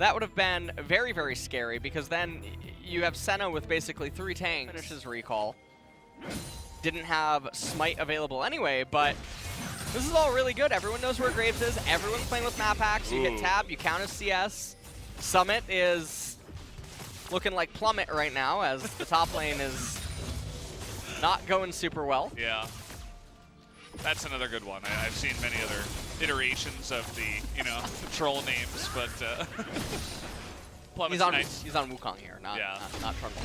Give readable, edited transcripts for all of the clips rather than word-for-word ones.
That would have been very, very scary because then you have Senna with basically 3 tanks. Finishes recall. Didn't have Smite available anyway, but this is all really good. Everyone knows where Graves is. Everyone's playing with map hacks. You hit tab, you count as CS. Summit is looking like Plummet right now as the top lane is not going super well. Yeah. That's another good one. I've seen many other iterations of the, you know, the troll names, but Plummet's nice. He's on Wukong here, not Trundle.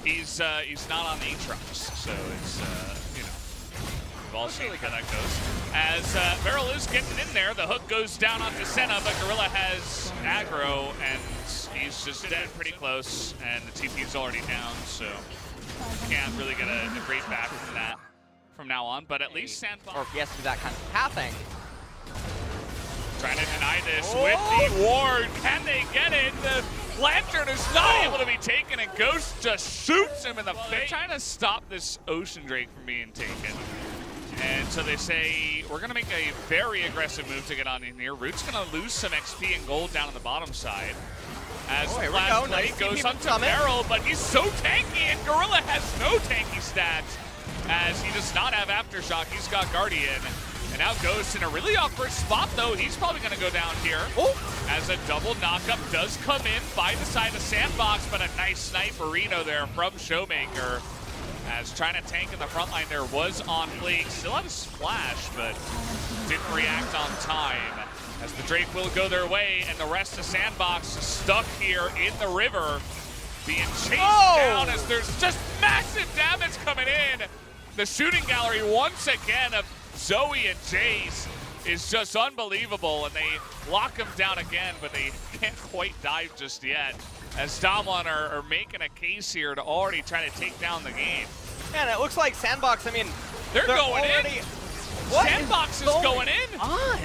He's not on Aatrox, so it's you know, we've all seen how that goes. As Beryl is getting in there, the hook goes down onto Senna, but Gorilla has aggro, and he's just dead pretty close, and the TP's already down, so can't really get a great back from that from now on. But at least Sandbox, or if he has to do that kind of pathing. Trying to deny this with the ward. Can they get it? The Lantern is not able to be taken, and Ghost just shoots him in the face. They're trying to stop this Ocean Drake from being taken. And so they say, we're going to make a very aggressive move to get on in here. Root's going to lose some XP and gold down on the bottom side. As the last play goes onto Beryl, but he's so tanky, and Gorilla has no tanky stats, as he does not have Aftershock. He's got Guardian. And now Ghost in a really awkward spot, though. He's probably going to go down here. As a double knockup does come in by the side of Sandbox, but a nice snipe burrito there from Showmaker. As trying to tank in the front line there was on Fleek. Still had a splash, but didn't react on time. As the Drake will go their way, and the rest of Sandbox is stuck here in the river, being chased down as there's just massive damage coming in. The shooting gallery once again of Zoe and Jace is just unbelievable, and they lock him down again, but they can't quite dive just yet, as Damwon are making a case here to already try to take down the game. Man, it looks like Sandbox, I mean, they're going in. What Sandbox is going in. On?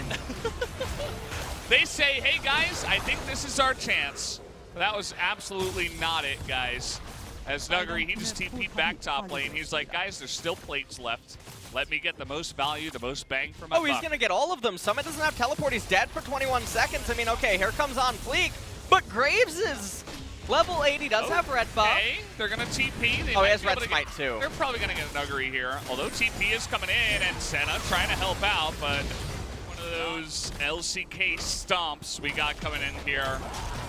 They say, hey guys, I think this is our chance. But that was absolutely not it, guys. As Nuggery, he just TP'd back top lane. He's like, guys, there's still plates left. Let me get the most value, the most bang for my buck. He's going to get all of them. Summit doesn't have teleport. He's dead for 21 seconds. I mean, okay, here comes on Fleek. But Graves is level 80, does have red buff. Okay, they're going to TP. He has red smite too. They're probably going to get a Nuggery here. Although TP is coming in, and Senna trying to help out, but one of those LCK stomps we got coming in here.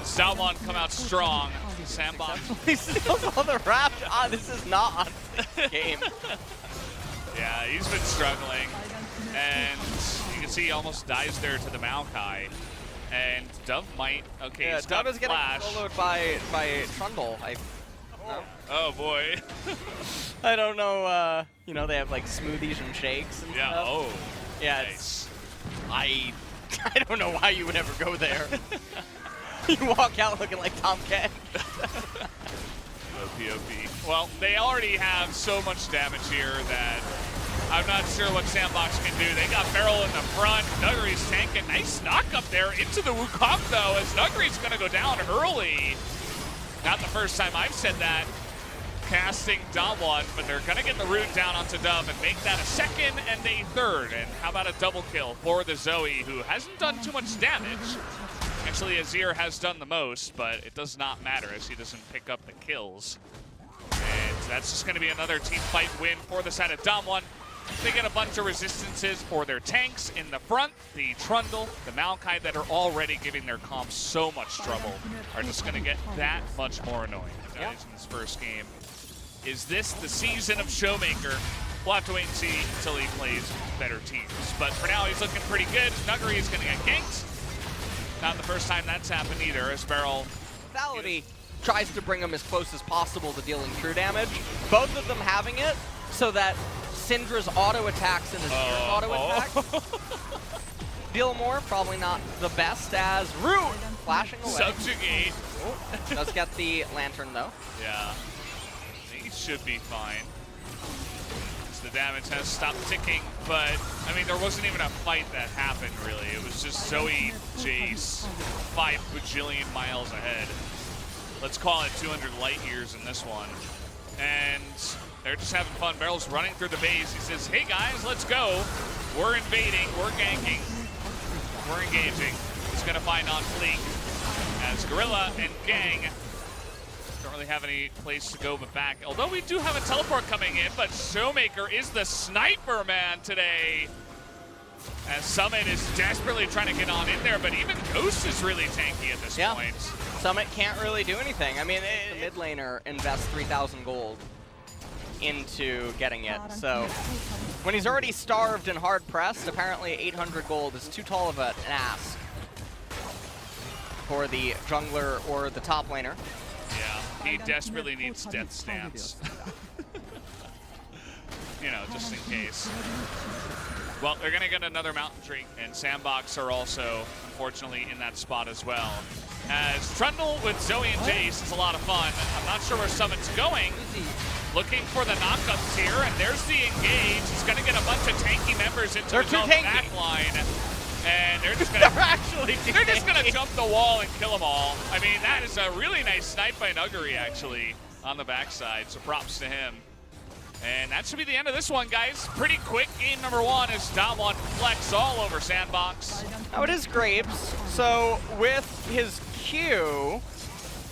Damwon come out strong. Sandbox. He steals all the raft. This is not on this game. Yeah, he's been struggling, and you can see he almost dies there to the Maokai. And Dove might, okay, he's got Dove is getting flash. soloed by Trundle. No? Oh boy. I don't know, you know, they have like smoothies and shakes and stuff. Yeah, nice. I don't know why you would ever go there. You walk out looking like Tom Kent. OP. Well, they already have so much damage here that I'm not sure what Sandbox can do. They got Beryl in the front. Nuggery's tanking. Nice knock up there into the Wukong, though, as Nuggery's going to go down early. Not the first time I've said that, casting Damwon, but they're going to get the root down onto Dove and make that a second and a third. And how about a double kill for the Zoe, who hasn't done too much damage. Actually, Azir has done the most, but it does not matter as he doesn't pick up the kills. And that's just going to be another team fight win for the side of Damwon. They get a bunch of resistances for their tanks in the front. The Trundle, the Maokai that are already giving their comps so much trouble are just going to get that much more annoying in this first game. Is this the season of Showmaker? We'll have to wait and see until he plays better teams. But for now, he's looking pretty good. Nuggery is going to get ganked. Not the first time that's happened either, as Beryl Lethality tries to bring him as close as possible to dealing true damage. Both of them having it so that Syndra's auto attacks and his auto attack deal more. Probably not the best, as Root flashing away. Subjugate. Does get the Lantern though. Yeah, he should be fine. The damage has stopped ticking, but I mean, there wasn't even a fight that happened really. It was just Zoe, Jace, 5 bajillion miles ahead. Let's call it 200 light years in this one. And they're just having fun. Beryl's running through the base. He says, hey guys, let's go. We're invading, we're ganking, we're engaging. He's gonna find on Fleek. as Gorilla and Gang don't really have any place to go but back. Although we do have a teleport coming in, but Showmaker is the sniper man today. As Summit is desperately trying to get on in there, but even Ghost is really tanky at this point. Summit can't really do anything. I mean, the mid laner invests 3,000 gold into getting it. So when he's already starved and hard pressed, apparently 800 gold is too tall of an ask for the jungler or the top laner. Yeah, he desperately needs Death Stance. You know, just in case. Well, they're going to get another Mountain Drink, and Sandbox are also, unfortunately, in that spot as well. As Trundle with Zoe and Jace is a lot of fun. I'm not sure where Summit's going. Looking for the knockups here, and there's the engage. He's going to get a bunch of tanky members into his own back line. And they're just going to they're just going to jump the wall and kill them all. I mean, that is a really nice snipe by Nuggery, actually, on the backside. So props to him. And that should be the end of this one, guys. Pretty quick game number one as Damwon flex all over Sandbox. Oh, it is Grapes. So with his Q,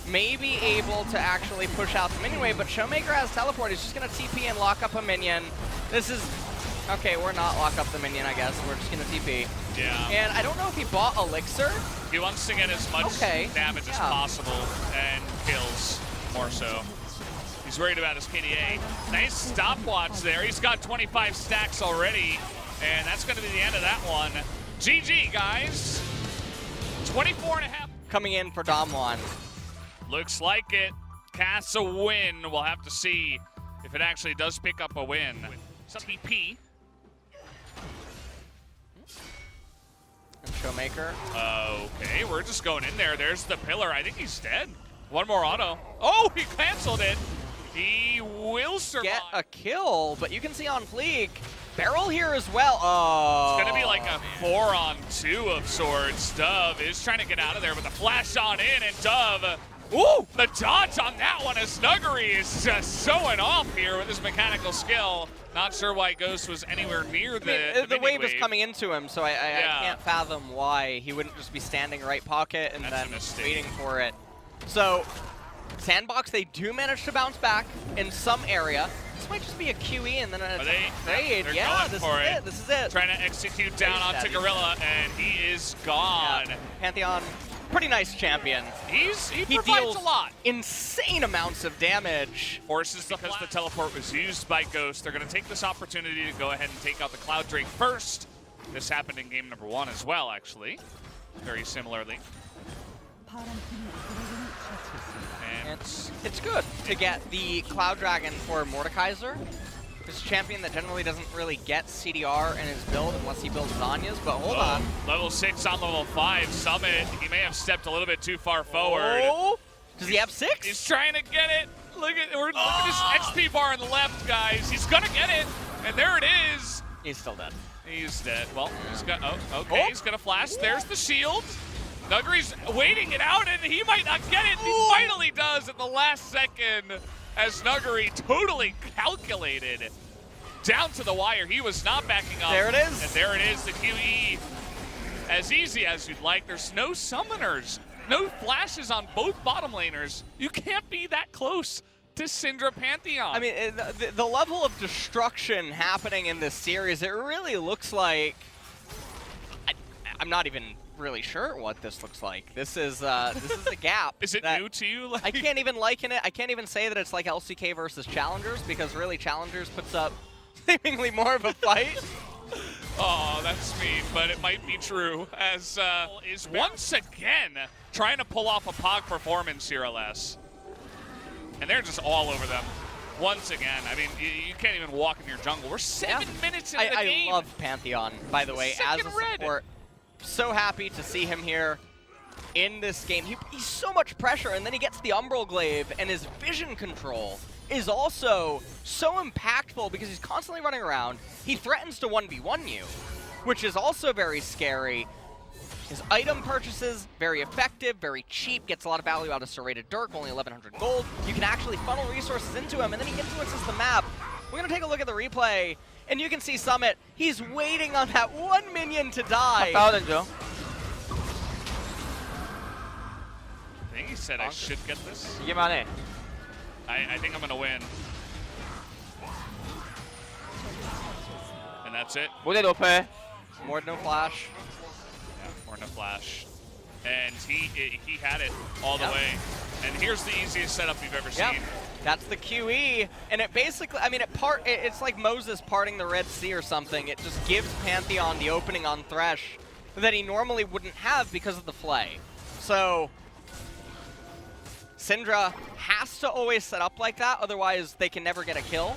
may be able to actually push out the minion wave, but Showmaker has teleport. He's just going to TP and lock up a minion. This is... Okay, we're not lock up the minion, I guess. We're just going to TP. Yeah. And I don't know if he bought Elixir. He wants to get as much damage as possible and kills more so. He's worried about his KDA. Nice stopwatch there. He's got 25 stacks already, and that's going to be the end of that one. GG, guys. 24 and a half. Coming in for Damwon. Looks like it. Kasa win. We'll have to see if it actually does pick up a win. TP. And Showmaker. Okay, we're just going in there. There's the pillar. I think he's dead. One more auto. Oh, he canceled it. He will survive. Get a kill, but you can see on Fleek, Barrel here as well. Oh. It's going to be like a 4-on-2 of sorts. Dove is trying to get out of there, but the flash on in, and Dove, ooh, the dodge on that one as Nuggery is just showing off here with his mechanical skill. Not sure why Ghost was anywhere near the wave is coming into him, so I can't fathom why he wouldn't just be standing right pocket and then waiting for it. So, Sandbox, they do manage to bounce back in some area. This might just be a QE and then a trade. Yeah, this is it. This is it. Trying to execute down onto Gorilla, and he is gone. Yeah. Pantheon, pretty nice champion. He provides a lot. Insane amounts of damage. Forces, because the teleport was used by Ghost, they're going to take this opportunity to go ahead and take out the Cloud Drake first. This happened in game number one as well, actually. Very similarly. And it's good to get the Cloud Dragon for Mordekaiser. This champion that generally doesn't really get CDR in his build unless he builds Zanya's, but hold on. Level 6 on level 5, Summit. He may have stepped a little bit too far forward. Oh, does he have 6? He's trying to get it. Look at this XP bar on the left, guys. He's gonna get it, and there it is. He's still dead. He's dead. Well, he's got, he's gonna flash. There's the shield. Nuggery's waiting it out, and he might not get it. He finally does at the last second, as Nuggery totally calculated down to the wire. He was not backing up. There it is. And there it is, the QE. As easy as you'd like. There's no summoners, no flashes on both bottom laners. You can't be that close to Syndra Pantheon. I mean, the level of destruction happening in this series, it really looks like... I'm not even really sure what this looks like. This is a gap. Is it new to you? I can't even liken it. I can't even say that it's like LCK versus Challengers, because really Challengers puts up seemingly more of a fight. Oh, that's mean, but it might be true. As is once again trying to pull off a POG performance here, LS. And they're just all over them. Once again, I mean, you can't even walk in your jungle. We're 7 minutes into the game. I love Pantheon, by the way, as a support. So happy to see him here in this game. He's so much pressure, and then he gets the Umbral Glaive, and his vision control is also so impactful because he's constantly running around. He threatens to 1v1 you, which is also very scary. His item purchases, very effective, very cheap, gets a lot of value out of Serrated Dirk, only 1,100 gold. You can actually funnel resources into him, and then he influences the map. We're going to take a look at the replay, and you can see Summit. He's waiting on that one minion to die. think he said I should get this. Gimana? I think I'm gonna win. And that's it. Boleh dope. More no flash. Yeah, more no flash. And he had it all the way. And here's the easiest setup you've ever seen. That's the QE, and it basically, I mean, it's like Moses parting the Red Sea or something. It just gives Pantheon the opening on Thresh that he normally wouldn't have because of the Flay. So Syndra has to always set up like that, otherwise they can never get a kill.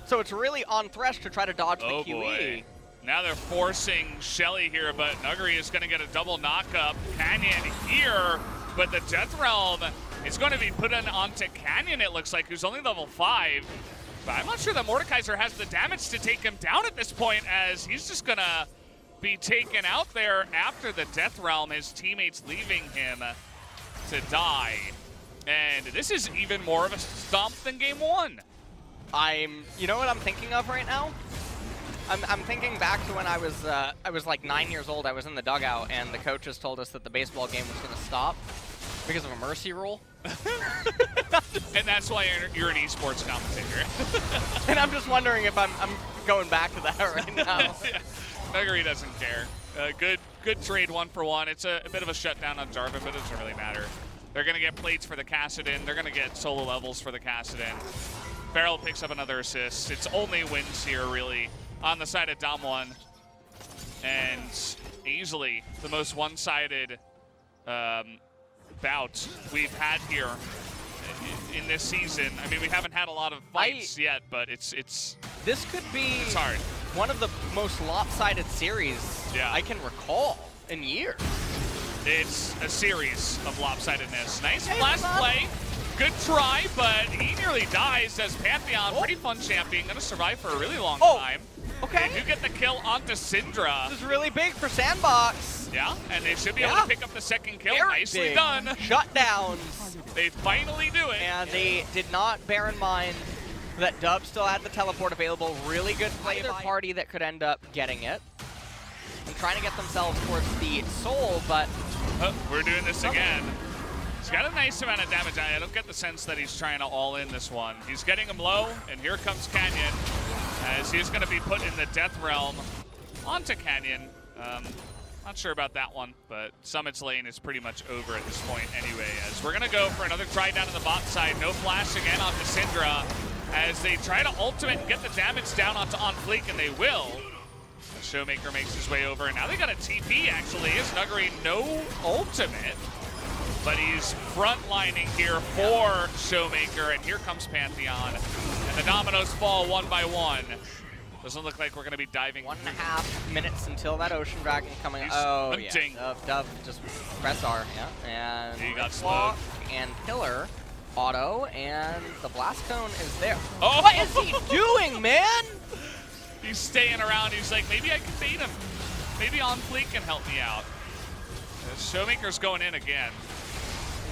So it's really on Thresh to try to dodge the QE. Boy. Now they're forcing Shelly here, but Nuggery is going to get a double knock-up. Canyon here, but the Death Realm is going to be put onto Canyon, it looks like, who's only level 5. But I'm not sure that Mordekaiser has the damage to take him down at this point, as he's just going to be taken out there after the Death Realm, his teammates leaving him to die. And this is even more of a stomp than game 1. You know what I'm thinking of right now? I'm thinking back to when I was like 9 years old. I was in the dugout, and the coaches told us that the baseball game was going to stop because of a mercy rule. And that's why you're an esports commentator. And I'm just wondering if I'm going back to that right now. Yeah. Nuggery doesn't care. Good trade 1-for-1. It's a bit of a shutdown on Jarvan, but it doesn't really matter. They're going to get plates for the Kassadin. They're going to get solo levels for the Kassadin. Barrel picks up another assist. It's only wins here, really, on the side of Damwon. And easily the most one-sided bout we've had here in this season. I mean, we haven't had a lot of fights yet, but it's this could be hard. One of the most lopsided series I can recall in years. It's a series of lopsidedness. Nice last play. Good try, but he nearly dies as Pantheon. Pretty fun champion. Going to survive for a really long time. Okay. They do get the kill onto Syndra. This is really big for Sandbox. Yeah, and they should be able to pick up the second kill. Very Nicely big. done. Shutdowns. They finally do it. And they did not bear in mind that Dub still had the teleport available. Really good play by party that could end up getting it. And trying to get themselves towards the soul, but... we're doing this again. He's got a nice amount of damage. I don't get the sense that he's trying to all in this one. He's getting him low, and here comes Canyon, as he's going to be put in the Death Realm onto Canyon. Not sure about that one, but Summit's lane is pretty much over at this point anyway, as we're going to go for another try down to the bot side. No flash again onto Syndra, as they try to ultimate and get the damage down onto On Fleek, and they will. The Showmaker makes his way over, and now they got a TP, actually. Is Nuggery no ultimate, but he's frontlining here for Showmaker, and here comes Pantheon. And the dominoes fall one by one. Doesn't look like we're going to be diving. 1.5 minutes until that Ocean Dragon coming. He's hunting. Dove just press R, and he got slowed. And Pillar auto, and the Blast Cone is there. Oh. What is he doing, man? He's staying around. He's like, maybe I can bait him. Maybe On Fleek can help me out. The Showmaker's going in again.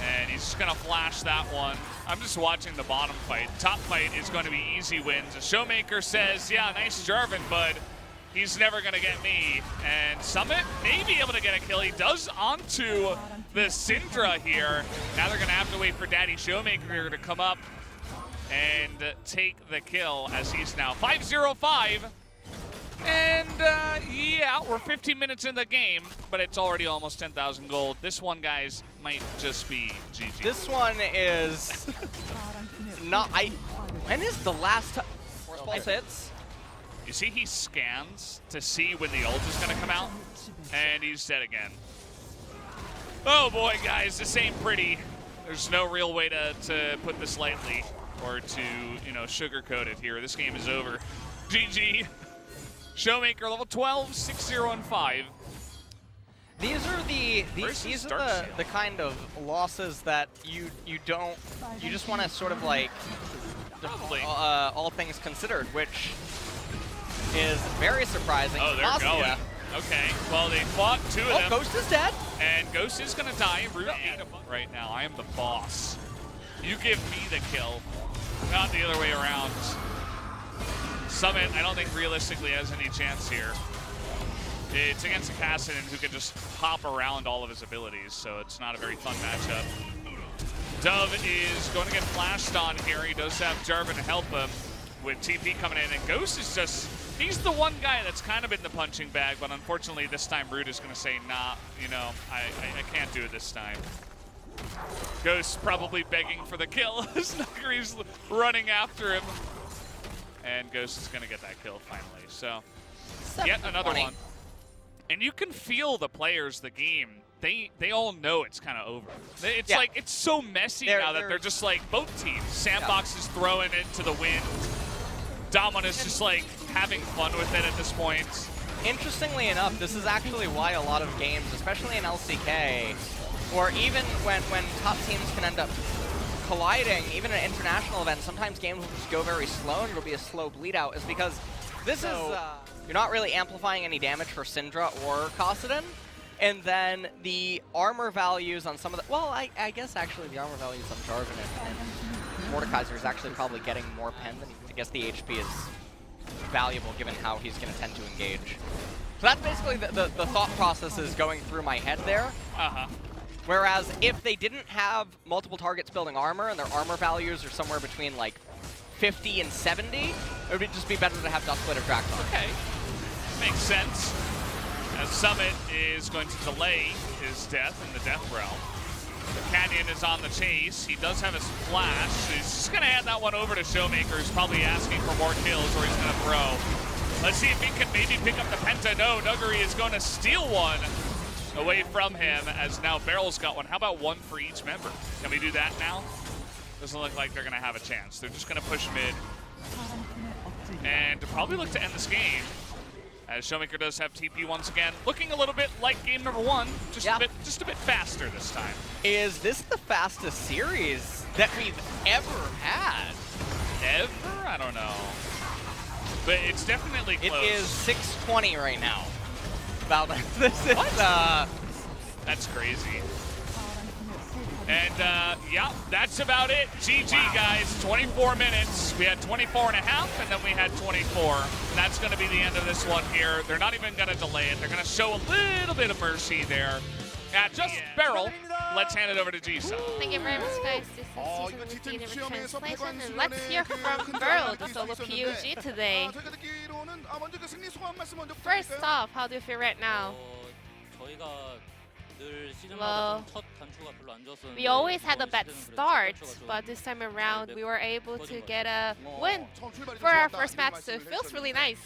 And he's just going to flash that one. I'm just watching the bottom fight. Top fight is going to be easy wins. The Showmaker says, yeah, nice Jarvan, but he's never going to get me. And Summit may be able to get a kill. He does onto the Syndra here. Now they're going to have to wait for Daddy Showmaker to come up and take the kill, as he's now 5-0-5. And yeah, we're 15 minutes in the game, but it's already almost 10,000 gold. This one, guys, might just be GG. This one is not. When is the last time? Force Pulse hits. You see, he scans to see when the ult is going to come out, and he's dead again. Oh boy, guys, this ain't pretty. There's no real way to put this lightly or to, you know, sugarcoat it here. This game is over. GG. Showmaker level 12, 6-0-5. These are the kind of losses that you just want to sort of like all things considered, which is very surprising. Oh, they're going. Okay, well, they fought two of them. Oh, Ghost is dead. And Ghost is going to die. Right now, I am the boss. You give me the kill, not the other way around. Summit, I don't think realistically has any chance here. It's against a Kassadin who can just hop around all of his abilities, so it's not a very fun matchup. Dove is going to get flashed on here. He does have Jarvan to help him with TP coming in, and Ghost is just, he's the one guy that's kind of in the punching bag, but unfortunately this time Rude is going to say, nah, you know, I can't do it this time. Ghost probably begging for the kill. Snuggery's running after him, and Ghost is going to get that kill finally. So, yet another one. And you can feel the players, the game, they all know it's kind of over. It's like, it's so messy now that they're just like, both teams. Sandbox is throwing it to the wind. Damwon is just like having fun with it at this point. Interestingly enough, this is actually why a lot of games, especially in LCK, or even when top teams can end up colliding, even at international events, sometimes games will just go very slow and it'll be a slow bleed out, is because this is, you're not really amplifying any damage for Syndra or Kasa. And then the armor values on some of the, well, I guess actually the armor values on Jarvan and Mordekaiser is actually probably getting more pen than I guess the HP is valuable given how he's going to tend to engage. So that's basically the thought process is going through my head there. Whereas if they didn't have multiple targets building armor and their armor values are somewhere between like 50 and 70, it would just be better to have Duskblade or Draktar. Okay, makes sense. As Summit is going to delay his death in the Death Realm. The Canyon is on the chase. He does have his flash. He's just going to hand that one over to Showmaker, who's probably asking for more kills, or he's going to throw. Let's see if he can maybe pick up the Penta. No, Nuggery is going to steal one away from him, as now Barrel's got one. How about one for each member? Can we do that now? Doesn't look like they're going to have a chance. They're just going to push mid. And probably look to end this game, as Showmaker does have TP once again. Looking a little bit like game number one, just a bit faster this time. Is this the fastest series that we've ever had? Ever? I don't know. But it's definitely close. It is 6:20 right now. About this is that's crazy. And yeah, that's about it. GG, guys. 24 minutes. We had 24 and a half, and then we had 24. And that's going to be the end of this one here. They're not even going to delay it. They're going to show a little bit of mercy there at just Barrel. Let's hand it over to Kasa. Thank you very much, guys. This is Season with the translation, and let's hear from Barrel, the solo POG today. First off, how do you feel right now? Well, we always had a bad start, but this time around we were able to get a win for our first match, so it feels really nice.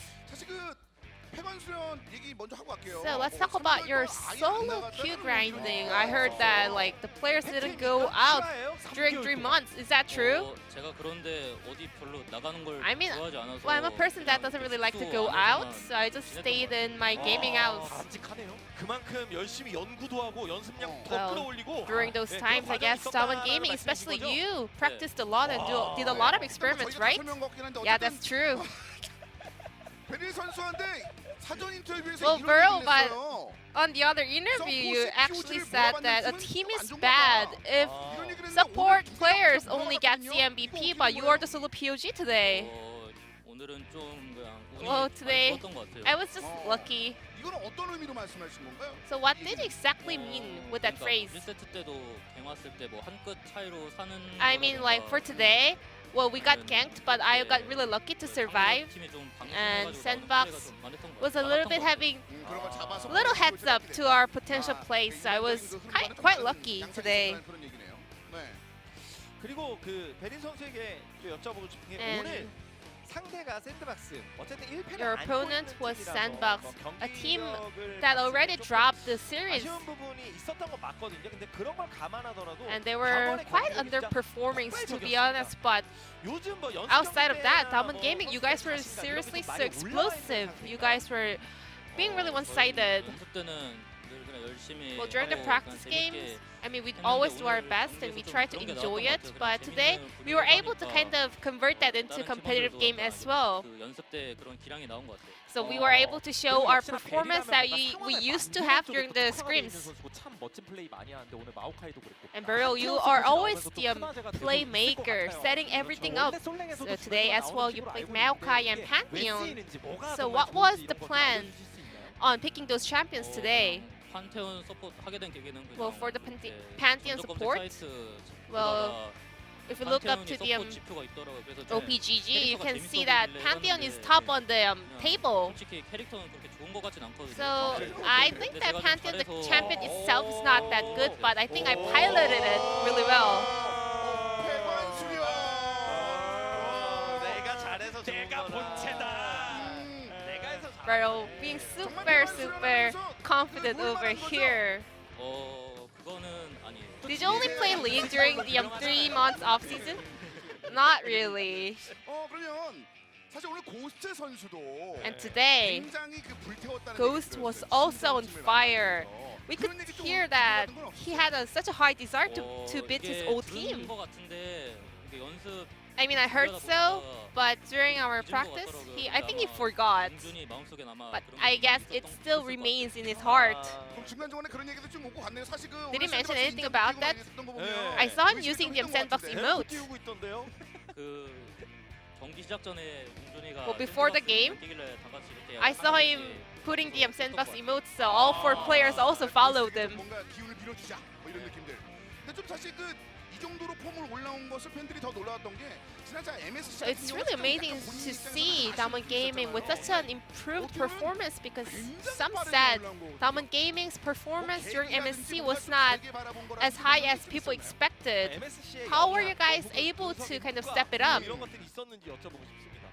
So let's talk about your solo queue grinding. I heard that like the players didn't go out during 3 months. Is that true? I mean, well, I'm a person that doesn't really like to go out, so I just stayed in my gaming house. Well, during those times, I guess Damwon Gaming, especially you, practiced a lot and did a lot of experiments, right? Yeah, that's true. Well, Burrow, but on the other interview, you actually said that a team is bad if support players only get the MVP, but you are the solo POG today. Well, today, I was just lucky. So what did you exactly mean with that phrase? I mean, like for today, well, we got ganked, but I got really lucky to survive. And Sandbox was a little bit having a little heads up to our potential plays. So I was quite lucky today. And your opponent was Sandbox, a team that already dropped the series. And they were quite underperforming, to be honest, but outside of that, Damwon Gaming, you guys were seriously so explosive. You guys were being really one-sided. Well, during the practice games, I mean, we always do our best and we try to enjoy it, but today we were able to kind of convert that into competitive game as well. So we were able to show our performance that we used to have during the scrims. And Burrow, you are always the playmaker, setting everything up. So today as well, you played Maokai and Pantheon. So what was the plan on picking those champions today? 판테온 서포트 하게 된 계기는 그냥 Well, for the 이제 Pantheon 전적 검색 support, 사이트 well, 보다가 if you look up to 판테온이 the 서포트 지표가 있더라고요. 그래서 이제 OPGG, you 캐릭터가 can 재밌어 see that 보이길래 Pantheon is 했는데 top on the 그냥 table. 솔직히 캐릭터는 그렇게 좋은 것 같진 않거든요. So I think 근데 that 제가 좀 Pantheon, the 잘해서 champion itself, is not that good, but I think I piloted it really well. 대관수려. 내가 잘해서 좋은 내가 거다. 본체다. 내가 해서 잘한 Bro, being super confident over here. 그거는 아니에요. Did you only play League during the 3 months off season? Not really. 그러면 사실 오늘 고스트 선수도 And today, 굉장히 그 불태웠다는 Ghost 얘기를 was 들었어요. also on 시즌 fire. 들어가면서. We could 그런 얘기 좀 hear that 들어봤던 건 없어요? he had such a high desire to beat his 이게 old 들은 team. 것 같은데 이게 연습 I mean, I heard so, but during our practice, I think he forgot. 공준이 마음속에 남아 But 그런 I 게 guess 좀 it 있었던 still 있을 것 remains in his 같아요. heart. 그럼 중간중간에 그런 얘기도 좀 오고 갔네요. 사실 그 Did he 오늘 mention 샌드박스 anything 인정 about 띄우고 that? 얘기했던 거 네. 보면 I saw him 의식도 using the 했던 것 Sandbox 같은데. emote. 띄우고 있던데요. 그 경기 시작 전에 공준이가 Well, before the game, 뛰길래 다 같이 이렇게 I saw him 하나씩 putting the Sandbox emote, so all 4 players also followed him. 뭔가 기운을 밀어주자 뭐 이런 느낌들. 근데 좀 사실 그 이 정도로 폼을 올라온 것을 팬들이 더 놀라웠던 게 지난주 MSC So it's really amazing to see Damwon Gaming with such an improved performance, because some said Damwon Gaming's performance during MSC was not as high as people expected. How were you guys able to kind of step it up? 이런 것들이 있었는지 여쭤보고 싶습니다.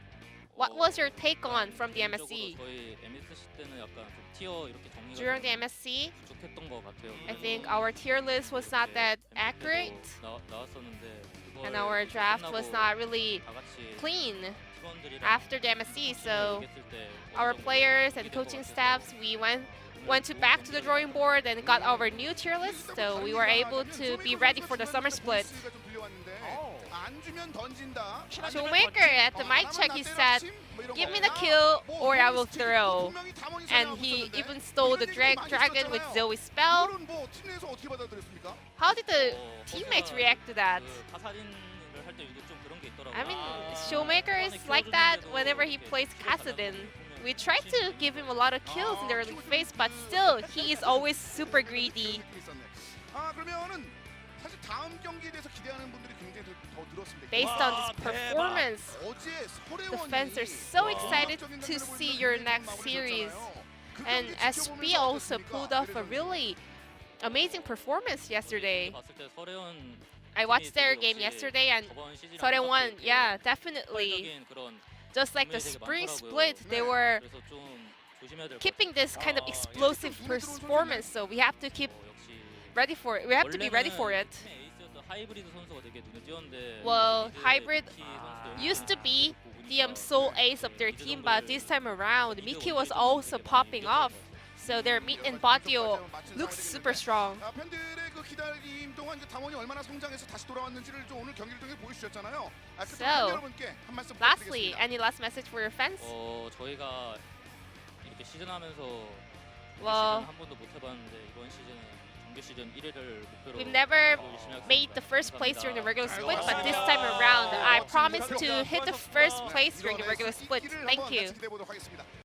What was your take on from the MSC? 저희 MSC 때는 약간 좀 티어 이렇게 정리가 During the MSC, 부족했던 것 같아요. I think our tier list was not that accurate, 나왔었는데 and our draft was not really 다 같이 clean 팀원들이랑 after the MSC. So 얘기했을 때 our 어느 정도 players and 이길 것 coaching 같아서 staffs, we went back to the drawing board and got our new tier list, so we were able to be ready for the summer split. 안 주면 던진다. Showmaker at the mic check, he said, "Give me the kill or I will throw." And he even stole the dragon with Zoe's spell. How did the teammates react to that? 타사진을 할 때 이게 좀 그런 게 있더라고요. I mean, Showmaker is like that whenever he plays Kasa. We tried to give him a lot of kills in the early phase, but still, he is always super greedy. 그러면은 사실 다음 경기에 대해서 기대하는 분들이 굉장히 더 늘었습니다. Based on this performance, 어제 the 설혜원이 fans are so excited to see your next series. And SB also pulled off a really amazing performance yesterday. 봤을 때 설혜원 I watched their game yesterday, and 저번 시즌 Sorewon, yeah, definitely. 폭발적인 그런 Just like the 되게 spring 많더라고요. split, they were 그래서 좀 조심해야 될 것 keeping this kind of explosive performance. So we have to keep 역시 ready for it. We have to be ready for it. 팀의 에이스였던 하이브리드 선수가 되게 눈에 띄었는데 Well, 미드 Hybrid 미키 선수도 used to be 보고 the 보니까 sole ace of their team, but this time around, Miki was also popping off. So their mid and bot duo looks super strong. 팬들의 그 기다림 동안 담원이 얼마나 성장해서 다시 돌아왔는지를 좀 오늘 경기를 통해 보여주셨잖아요. 그 팬 So, 여러분께 한 말씀 Lastly, 부탁드리겠습니다. any last message for your fans? 저희가 이렇게 시즌하면서 Well, 시즌 한 번도 못 해봤는데 이번 시즌은 정규 시즌 1위를 목표로 we've never 열심히 하겠습니다. made the first place during the regular split, but this time around, I promise to hit the first place during the regular split. Thank you. 기대해 보도록 하겠습니다.